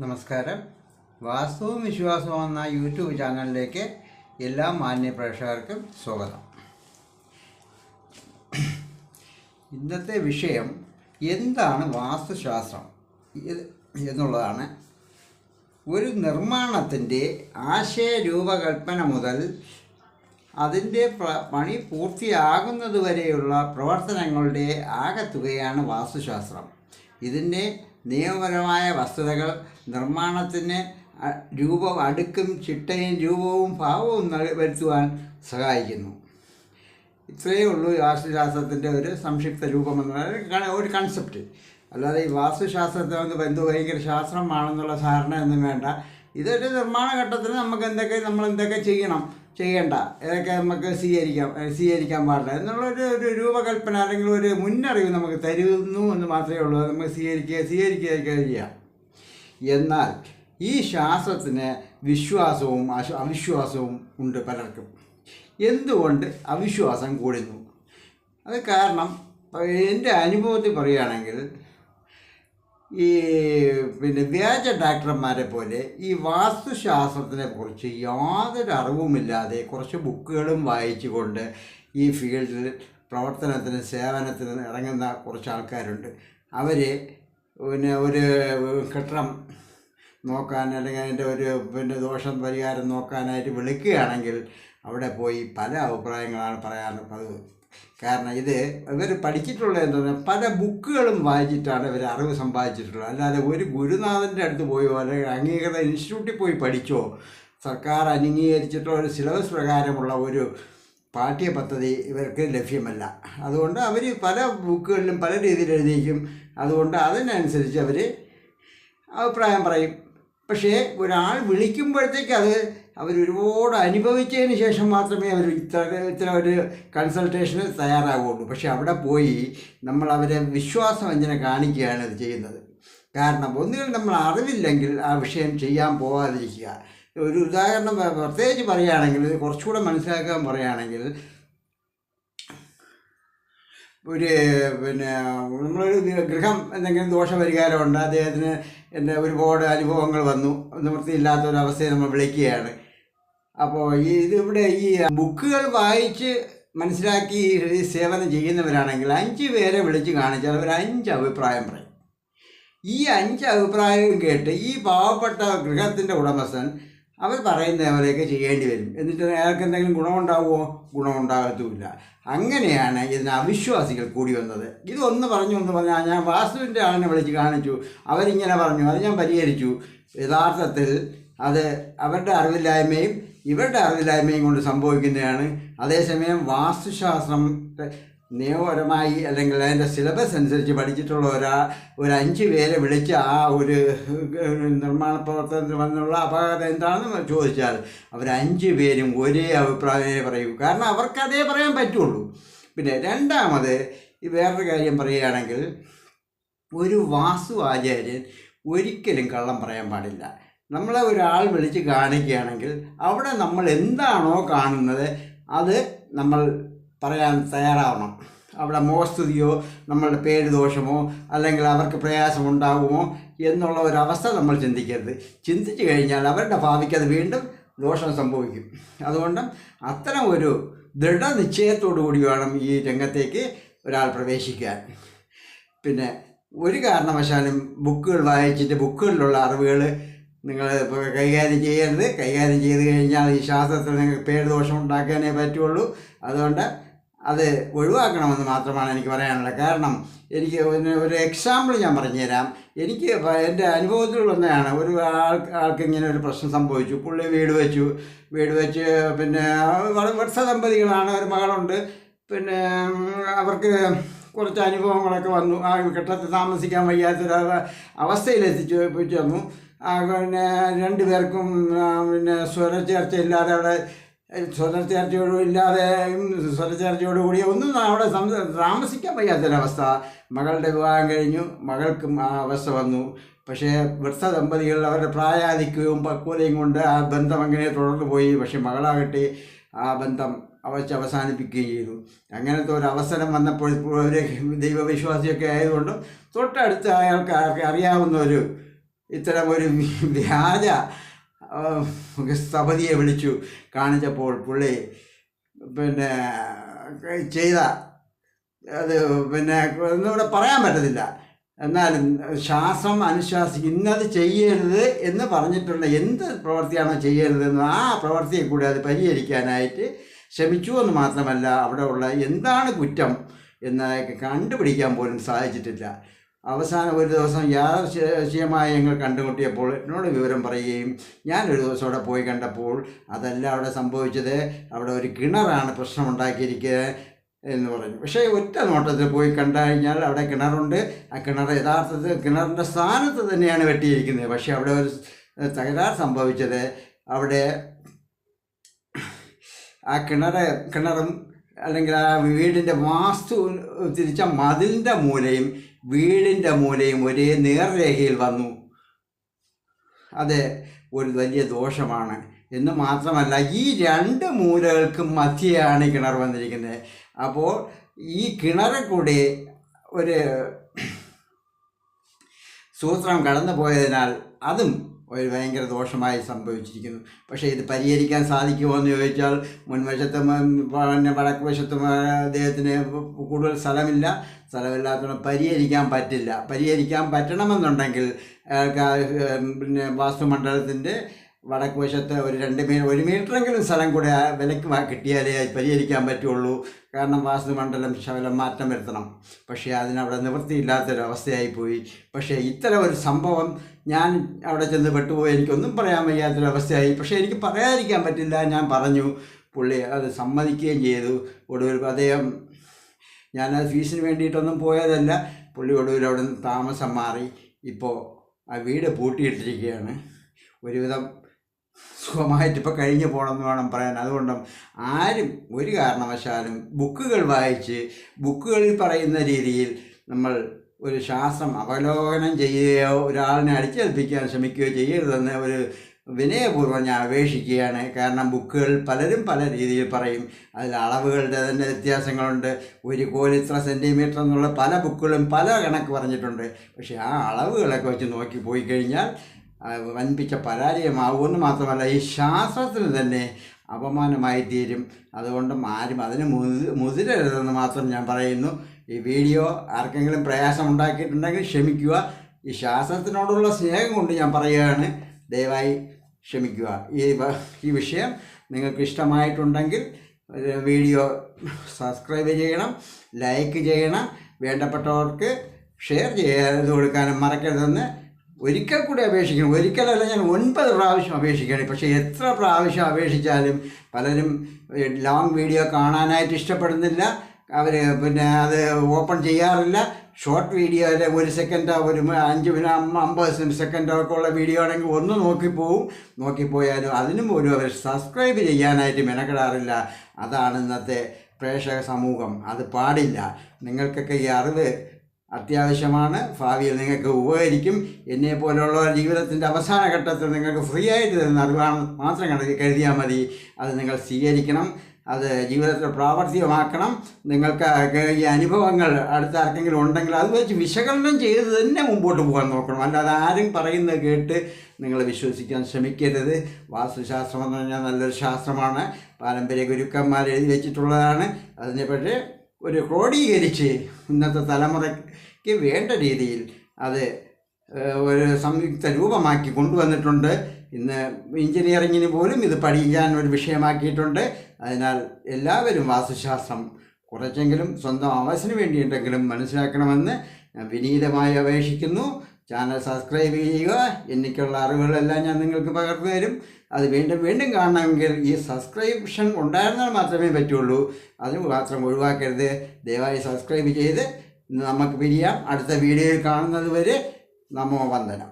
നമസ്കാരം. വാസ്തുവും വിശ്വാസവും എന്ന യൂട്യൂബ് ചാനലിലേക്ക് എല്ലാ മാന്യ പ്രേക്ഷകർക്കും സ്വാഗതം. ഇന്നത്തെ വിഷയം എന്താണ് വാസ്തുശാസ്ത്രം എന്നുള്ളതാണ്. ഒരു നിർമ്മാണത്തിൻ്റെ ആശയരൂപകൽപ്പന മുതൽ അതിൻ്റെ പണി പൂർത്തിയാകുന്നതുവരെയുള്ള പ്രവർത്തനങ്ങളുടെ ആകെത്തുകയാണ് വാസ്തുശാസ്ത്രം. ഇതിൻ്റെ നിയമപരമായ വസ്തുതകൾ നിർമ്മാണത്തിന് അടുക്കും ചിട്ടയും രൂപവും ഭാവവും വരുത്തുവാൻ സഹായിക്കുന്നു. ഇത്രയേ ഉള്ളൂ വാസ്തുശാസ്ത്രത്തിൻ്റെ ഒരു സംക്ഷിപ്ത രൂപമെന്നുള്ള ഒരു കൺസെപ്റ്റ്. അല്ലാതെ ഈ വാസ്തുശാസ്ത്രത്തെ എന്തോ ഭയങ്കര ശാസ്ത്രമാണെന്നുള്ള ധാരണയൊന്നും വേണ്ട. ഇതൊരു നിർമ്മാണ ഘട്ടത്തിൽ നമ്മൾ എന്തൊക്കെ ചെയ്യേണ്ട, ഏതൊക്കെ നമുക്ക് സ്വീകരിക്കാൻ പാടില്ല എന്നുള്ളൊരു രൂപകൽപ്പന അല്ലെങ്കിൽ ഒരു മുന്നറിവ് നമുക്ക് തരുന്നു എന്ന് മാത്രമേ ഉള്ളൂ. നമുക്ക് സ്വീകരിക്കുക ചെയ്യാം. എന്നാൽ ഈ ശാസ്ത്രത്തിന് വിശ്വാസവും അവിശ്വാസവും ഉണ്ട് പലർക്കും. എന്തുകൊണ്ട് അവിശ്വാസം കൂടുന്നു? അത് കാരണം എൻ്റെ അനുഭവത്തിൽ പറയുകയാണെങ്കിൽ ഈ വ്യാജ ഡോക്ടർമാരെ പോലെ ഈ വാസ്തുശാസ്ത്രത്തിനെ കുറിച്ച് യാതൊരു അറിവുമില്ലാതെ കുറച്ച് ബുക്കുകളും വായിച്ചുകൊണ്ട് ഈ ഫീൽഡിൽ പ്രവർത്തനത്തിന് സേവനത്തിന് ഇറങ്ങുന്ന കുറച്ച് ആൾക്കാരുണ്ട്. അവർ ഒരു കെട്ടിടം നോക്കാൻ അല്ലെങ്കിൽ അതിൻ്റെ ദോഷം പരിഹാരം നോക്കാനായിട്ട് വിളിക്കുകയാണെങ്കിൽ അവിടെ പോയി പല അഭിപ്രായങ്ങളാണ് പറയാൻ പതിവ്. കാരണം ഇവർ പഠിച്ചിട്ടുള്ളത് എന്താണെന്ന് പല ബുക്കുകളും വായിച്ചിട്ടാണ് ഇവർ അറിവ് സമ്പാദിച്ചിട്ടുള്ളത്. അല്ലാതെ ഒരു ഗുരുനാഥൻ്റെ അടുത്ത് പോയോ അല്ലെങ്കിൽ അംഗീകൃത ഇൻസ്റ്റിറ്റ്യൂട്ടിൽ പോയി പഠിച്ചോ സർക്കാർ അംഗീകരിച്ചിട്ടുള്ള ഒരു സിലബസ് പ്രകാരമുള്ള ഒരു പാഠ്യപദ്ധതി ഇവർക്ക് ലഭ്യമല്ല. അതുകൊണ്ട് അവർ പല ബുക്കുകളിലും പല രീതിയിൽ എഴുതിയിരിക്കും. അതുകൊണ്ട് അതിനനുസരിച്ച് അവർ അഭിപ്രായം പറയും. പക്ഷേ ഒരാൾ വിളിക്കുമ്പോഴത്തേക്ക് അവരൊരുപാട് അനുഭവിച്ചതിന് ശേഷം മാത്രമേ അവർ ഇത്ര ഒരു കൺസൾട്ടേഷന് തയ്യാറാവുള്ളൂ. പക്ഷെ അവിടെ പോയി നമ്മൾ അവരെ വിശ്വാസവഞ്ചന കാണിക്കുകയാണ് ഇത് ചെയ്യുന്നത്. കാരണം ഒന്നുകിൽ നമ്മൾ അറിവില്ലെങ്കിൽ ആ വിഷയം ചെയ്യാൻ പോകാതിരിക്കുക. ഒരു ഉദാഹരണം പ്രത്യേകിച്ച് പറയുകയാണെങ്കിൽ, കുറച്ചുകൂടെ മനസ്സിലാക്കാൻ പറയുകയാണെങ്കിൽ, നമ്മളൊരു ഗൃഹം എന്തെങ്കിലും ദോഷപരിഹാരമുണ്ട്, അദ്ദേഹത്തിന് ഒരുപാട് അനുഭവങ്ങൾ വന്നു, നിവൃത്തിയില്ലാത്തൊരവസ്ഥയെ നമ്മൾ വിളിക്കുകയാണ്. അപ്പോൾ ഇതിവിടെ ഈ ബുക്കുകൾ വായിച്ച് മനസ്സിലാക്കി സേവനം ചെയ്യുന്നവരാണെങ്കിൽ 5 പേരെ വിളിച്ച് കാണിച്ചാൽ അവർ 5 അഭിപ്രായം പറയും. ഈ 5 അഭിപ്രായം കേട്ട് ഈ പാവപ്പെട്ട ഗൃഹത്തിൻ്റെ ഉടമസ്ഥൻ അവർ പറയുന്നവരെയൊക്കെ ചെയ്യേണ്ടി വരും. എന്നിട്ട് അയാൾക്ക് എന്തെങ്കിലും ഗുണമുണ്ടാകത്തുമില്ല. അങ്ങനെയാണ് ഇതിന് അവിശ്വാസികൾ കൂടി വന്നത്. ഇതൊന്ന് പറഞ്ഞാൽ ഞാൻ വാസ്തുവിൻ്റെ ആളിനെ വിളിച്ച് കാണിച്ചു, അവരിങ്ങനെ പറഞ്ഞു, അത് ഞാൻ പരിഹരിച്ചു. യഥാർത്ഥത്തിൽ അത് അവരുടെ അറിവില്ലായ്മയും ഇവരുടെ അറിവില്ലായ്മയും കൊണ്ട് സംഭവിക്കുന്നതാണ്. അതേസമയം വാസ്തുശാസ്ത്രം നിയമപരമായി അല്ലെങ്കിൽ അതിൻ്റെ സിലബസ് അനുസരിച്ച് പഠിച്ചിട്ടുള്ള ഒരു 5 പേരെ വിളിച്ച് ആ ഒരു നിർമ്മാണ പ്രവർത്തനത്തിൽ വന്നുള്ള അപകടം എന്താണെന്ന് ചോദിച്ചാൽ അവർ 5 പേരും ഒരേ അഭിപ്രായമേ പറയൂ. കാരണം അവർക്ക് അതേ പറയാൻ പറ്റുള്ളൂ. പിന്നെ രണ്ടാമത് വേറൊരു കാര്യം പറയുകയാണെങ്കിൽ, ഒരു വാസ്തു ആചാര്യൻ ഒരിക്കലും കള്ളം പറയാൻ പാടില്ല. നമ്മളെ ഒരാൾ വിളിച്ച് കാണിക്കുകയാണെങ്കിൽ അവിടെ നമ്മൾ എന്താണോ കാണുന്നത് അത് നമ്മൾ പറയാൻ തയ്യാറാവണം. അവിടെ മോസ്തുതിയോ നമ്മളുടെ പേര് ദോഷമോ അല്ലെങ്കിൽ അവർക്ക് പ്രയാസമുണ്ടാകുമോ എന്നുള്ള ഒരവസ്ഥ നമ്മൾ ചിന്തിക്കരുത്. ചിന്തിച്ചു കഴിഞ്ഞാൽ അവരുടെ ഭാവിക്ക് അത് വീണ്ടും ദോഷം സംഭവിക്കും. അതുകൊണ്ട് അത്തരം ഒരു ദൃഢനിശ്ചയത്തോടു കൂടി വേണം ഈ രംഗത്തേക്ക് ഒരാൾ പ്രവേശിക്കാൻ. പിന്നെ ഒരു കാരണവശാലും ബുക്കുകൾ വായിച്ചിട്ട് ബുക്കുകളിലുള്ള അറിവുകൾ നിങ്ങൾ കൈകാര്യം ചെയ്യരുത്. കൈകാര്യം ചെയ്ത് കഴിഞ്ഞാൽ ഈ ശാസ്ത്രത്തിൽ നിങ്ങൾക്ക് പേര് ദോഷം ഉണ്ടാക്കാനേ പറ്റുള്ളൂ. അതുകൊണ്ട് അത് ഒഴിവാക്കണമെന്ന് മാത്രമാണ് എനിക്ക് പറയാനുള്ളത്. കാരണം എനിക്ക് ഒരു എക്സാമ്പിൾ ഞാൻ പറഞ്ഞുതരാം. എനിക്ക് എൻ്റെ അനുഭവത്തിൽ വന്നതാണ്. ആൾക്ക് ഇങ്ങനെ ഒരു പ്രശ്നം സംഭവിച്ചു. പുള്ളി വീട് വെച്ച് പിന്നെ വത്സദമ്പതികളാണ്, ഒരു മകളുണ്ട്. പിന്നെ അവർക്ക് കുറച്ച് അനുഭവങ്ങളൊക്കെ വന്നു. ആ കെട്ടിടത്തിൽ താമസിക്കാൻ വയ്യാത്തൊരു അവസ്ഥയിലെത്തിച്ചു വന്നു. പിന്നെ 2 പേർക്കും സ്വരച്ചേർച്ചയോടുകൂടി ഒന്നും അവിടെ താമസിക്കാൻ വയ്യാത്തൊരവസ്ഥ. മകളുടെ വിവാഹം കഴിഞ്ഞു, മകൾക്കും ആ അവസ്ഥ വന്നു. പക്ഷേ വൃദ്ധ ദമ്പതികൾ അവരുടെ പ്രായാധിക്യവും പക്വതയും കൊണ്ട് ആ ബന്ധം അങ്ങനെ തുടർന്നു പോയി. പക്ഷെ മകളാകട്ടെ ആ ബന്ധം അവസാനിപ്പിക്കുകയും ചെയ്തു. അങ്ങനത്തെ ഒരു അവസരം വന്നപ്പോൾ ഒരു ദൈവവിശ്വാസിയൊക്കെ ആയതുകൊണ്ടും തൊട്ടടുത്ത് അയാൾക്ക് അറിയാവുന്ന ഒരു ഇത്തരം ഒരു വ്യാജ സ്ഥപതിയെ വിളിച്ചു കാണിച്ചപ്പോൾ പുള്ളി പിന്നെ ചെയ്ത അത് പിന്നെ ഒന്നുകൂടെ പറയാൻ പറ്റത്തില്ല. എന്നാലും ശാസ്ത്രം ഇന്നത് ചെയ്യരുത് എന്ന് പറഞ്ഞിട്ടുള്ള എന്ത് പ്രവൃത്തിയാണോ ചെയ്യരുതെന്ന് ആ പ്രവൃത്തിയെ കൂടി അത് പരിഹരിക്കാനായിട്ട് ശ്രമിച്ചു എന്ന് മാത്രമല്ല, അവിടെ ഉള്ള എന്താണ് കുറ്റം എന്നതൊക്കെ കണ്ടുപിടിക്കാൻ പോലും സാധിച്ചിട്ടില്ല. അവസാനം ഒരു ദിവസം യാദൃശ്ചികമായി ഞങ്ങൾ കണ്ടുമുട്ടിയപ്പോൾ എന്നോട് വിവരം പറയുകയും ഞാനൊരു ദിവസം അവിടെ പോയി കണ്ടപ്പോൾ അതല്ല അവിടെ സംഭവിച്ചത്, അവിടെ ഒരു കിണറാണ് പ്രശ്നമുണ്ടാക്കിയിരിക്കുക എന്ന് പറഞ്ഞു. പക്ഷേ ഒറ്റ നോട്ടത്തിൽ പോയി കണ്ടു കഴിഞ്ഞാൽ അവിടെ കിണറുണ്ട്. ആ കിണർ യഥാർത്ഥത്തിൽ കിണറിൻ്റെ സ്ഥാനത്ത് തന്നെയാണ് വെട്ടിയിരിക്കുന്നത്. പക്ഷേ അവിടെ ഒരു തകരാറ് സംഭവിച്ചത്, അവിടെ ആ കിണറും അല്ലെങ്കിൽ ആ വീടിൻ്റെ വാസ്തു തിരിച്ച മതിലിൻ്റെ മൂലയും വീടിൻ്റെ മൂലയും ഒരേ നേർരേഖയിൽ വന്നു. അത് ഒരു വലിയ ദോഷമാണ് എന്ന് മാത്രമല്ല, ഈ രണ്ട് മൂലകൾക്കും മധ്യയാണ് കിണർ വന്നിരിക്കുന്നത്. അപ്പോൾ ഈ കിണറിൽ കൂടി ഒരു സൂത്രം കടന്നു പോയതിനാൽ അതും ഒരു ഭയങ്കര ദോഷമായി സംഭവിച്ചിരിക്കുന്നു. പക്ഷേ ഇത് പരിഹരിക്കാൻ സാധിക്കുമോ എന്ന് ചോദിച്ചാൽ, മുൻവശത്ത് പിന്നെ വടക്ക് വശത്തും അദ്ദേഹത്തിന് കൂടുതൽ സ്ഥലമില്ലാത്തതുകൊണ്ട് പരിഹരിക്കാൻ പറ്റില്ല. പരിഹരിക്കാൻ പറ്റണമെന്നുണ്ടെങ്കിൽ പിന്നെ വാസ്തുമണ്ഡലത്തിൻ്റെ വടക്ക് വശത്ത് ഒരു 1 മീറ്ററെങ്കിലും സ്ഥലം കൂടെ വിലക്ക് കിട്ടിയാലേ പരിഹരിക്കാൻ പറ്റുള്ളൂ. കാരണം വാസ്തുമണ്ഡലം ശകലം മാറ്റം വരുത്തണം. പക്ഷേ അതിനവിടെ നിവൃത്തിയില്ലാത്തൊരവസ്ഥയായിപ്പോയി. പക്ഷേ ഇത്തരം ഒരു സംഭവം ഞാൻ അവിടെ ചെന്ന് പെട്ടുപോയി, എനിക്കൊന്നും പറയാൻ വയ്യാത്തൊരവസ്ഥയായി. പക്ഷേ എനിക്ക് പറയാതിരിക്കാൻ പറ്റില്ല. ഞാൻ പറഞ്ഞു, പുള്ളി അത് സമ്മതിക്കുകയും ചെയ്തു. ഒടുവിൽ അദ്ദേഹം, ഞാനത് ഫീസിന് വേണ്ടിയിട്ടൊന്നും പോയതല്ല, പുള്ളി ഒടുവിൽ അവിടെ നിന്ന് താമസം മാറി. ഇപ്പോൾ ആ വീട് പൂട്ടിയിട്ടിരിക്കുകയാണ്. ഒരുവിധം സുഖമായിട്ടിപ്പോൾ കഴിഞ്ഞു പോകണമെന്ന് വേണം പറയാൻ. അതുകൊണ്ടും ആരും ഒരു കാരണവശാലും ബുക്കുകൾ വായിച്ച് ബുക്കുകളിൽ പറയുന്ന രീതിയിൽ നമ്മൾ ഒരു ശാസ്ത്രം അവലോകനം ചെയ്യുകയോ ഒരാളിനെ അടിച്ചേൽപ്പിക്കാൻ ശ്രമിക്കുകയോ ചെയ്യരുതെന്ന് ഒരു വിനയപൂർവ്വം ഞാൻ അപേക്ഷിക്കുകയാണ്. കാരണം ബുക്കുകൾ പലരും പല രീതിയിൽ പറയും. അതിൽ അളവുകളുടെ തന്നെ വ്യത്യാസങ്ങളുണ്ട്. ഒരു കോൽ ഇത്ര സെൻറ്റിമീറ്റർ എന്നുള്ള പല ബുക്കുകളും പല കണക്ക് പറഞ്ഞിട്ടുണ്ട്. പക്ഷേ ആ അളവുകളൊക്കെ വെച്ച് നോക്കി പോയി കഴിഞ്ഞാൽ വൻപിച്ച പരാജയമാവുമെന്ന് മാത്രമല്ല, ഈ ശാസ്ത്രത്തിന് തന്നെ അപമാനമായി തീരും. അതുകൊണ്ടും ആരും അതിന് മുതിരരുതെന്ന് മാത്രം ഞാൻ പറയുന്നു. ഈ വീഡിയോ ആർക്കെങ്കിലും പ്രയാസം ഉണ്ടാക്കിയിട്ടുണ്ടെങ്കിൽ ക്ഷമിക്കുക. ഈ ശാസ്ത്രത്തിനോടുള്ള സ്നേഹം കൊണ്ട് ഞാൻ പറയുകയാണ്, ദയവായി ക്ഷമിക്കുക. ഈ വിഷയം നിങ്ങൾക്ക് ഇഷ്ടമായിട്ടുണ്ടെങ്കിൽ വീഡിയോ സബ്സ്ക്രൈബ് ചെയ്യണം, ലൈക്ക് ചെയ്യണം, വേണ്ടപ്പെട്ടവർക്ക് ഷെയർ ചെയ്ത് കൊടുക്കാനും മറക്കരുതെന്ന് ഒരിക്കൽ കൂടി അപേക്ഷിക്കണം. ഒരിക്കലല്ല, ഞാൻ 9 പ്രാവശ്യം അപേക്ഷിക്കണം. പക്ഷേ എത്ര പ്രാവശ്യം അപേക്ഷിച്ചാലും പലരും ലോങ് വീഡിയോ കാണാനായിട്ട് ഇഷ്ടപ്പെടുന്നില്ല. അവർ പിന്നെ അത് ഓപ്പൺ ചെയ്യാറില്ല. ഷോർട്ട് വീഡിയോ 1 സെക്കൻഡോ 50 സെക്കൻഡോ ഒക്കെ ഉള്ള വീഡിയോ ആണെങ്കിൽ ഒന്ന് നോക്കിപ്പോയാലും അതിനും പോലും അവർ സബ്സ്ക്രൈബ് ചെയ്യാനായിട്ട് മെനക്കെടാറില്ല. അതാണ് ഇന്നത്തെ പ്രേക്ഷക സമൂഹം. അത് പാടില്ല. നിങ്ങൾക്കൊക്കെ ഈ അറിവ് അത്യാവശ്യമാണ്. ഭാവിയിൽ നിങ്ങൾക്ക് ഉപകരിക്കും. എന്നെപ്പോലുള്ള ജീവിതത്തിൻ്റെ അവസാന ഘട്ടത്തിൽ നിങ്ങൾക്ക് ഫ്രീ ആയിട്ട് തരുന്ന അറിവാണ് മാത്രം കരുതിയാൽ മതി. അത് നിങ്ങൾ സ്വീകരിക്കണം, അത് ജീവിതത്തിൽ പ്രാവർത്തികമാക്കണം. നിങ്ങൾക്ക് ഈ അനുഭവങ്ങൾ അടുത്ത ആർക്കെങ്കിലും ഉണ്ടെങ്കിൽ അത് വെച്ച് വിശകലനം ചെയ്ത് തന്നെ മുമ്പോട്ട് പോകാൻ നോക്കണം. അല്ലാതെ ആരും പറയുന്നത് കേട്ട് നിങ്ങൾ വിശ്വസിക്കാൻ ശ്രമിക്കരുത്. വാസ്തുശാസ്ത്രം എന്ന് പറഞ്ഞാൽ നല്ലൊരു ശാസ്ത്രമാണ്. പാരമ്പര്യ ഗുരുക്കന്മാർ എഴുതി വെച്ചിട്ടുള്ളതാണ്. അതിനെപ്പറ്റി ഒരു ക്രോഡീകരിച്ച് ഇന്നത്തെ തലമുറയ്ക്ക് വേണ്ട രീതിയിൽ അത് ഒരു സംയുക്ത രൂപമാക്കി കൊണ്ടുവന്നിട്ടുണ്ട്. ഇന്ന് എഞ്ചിനീയറിങ്ങിന് പോലും ഇത് പഠിക്കാൻ ഒരു വിഷയമാക്കിയിട്ടുണ്ട്. അതിനാൽ എല്ലാവരും വാസ്തുശാസ്ത്രം കുറച്ചെങ്കിലും സ്വന്തം ആവശ്യത്തിന് വേണ്ടിയിട്ടെങ്കിലും മനസ്സിലാക്കണമെന്ന് ഞാൻ വിനീതമായി അപേക്ഷിക്കുന്നു. ചാനൽ സബ്സ്ക്രൈബ് ചെയ്യുക. എനിക്കുള്ള അറിവുകളെല്ലാം ഞാൻ നിങ്ങൾക്ക് പകർന്നു തരും. അത് വീണ്ടും കാണണമെങ്കിൽ ഈ സബ്സ്ക്രിപ്ഷൻ ഉണ്ടായിരുന്നാൽ മാത്രമേ പറ്റുള്ളൂ. അതിന് മാത്രം ഒഴിവാക്കരുത്. ദയവായി സബ്സ്ക്രൈബ് ചെയ്ത് നമുക്ക് പിരിയാം. അടുത്ത വീഡിയോയിൽ കാണുന്നത് വരെ നമോ വന്ദനം.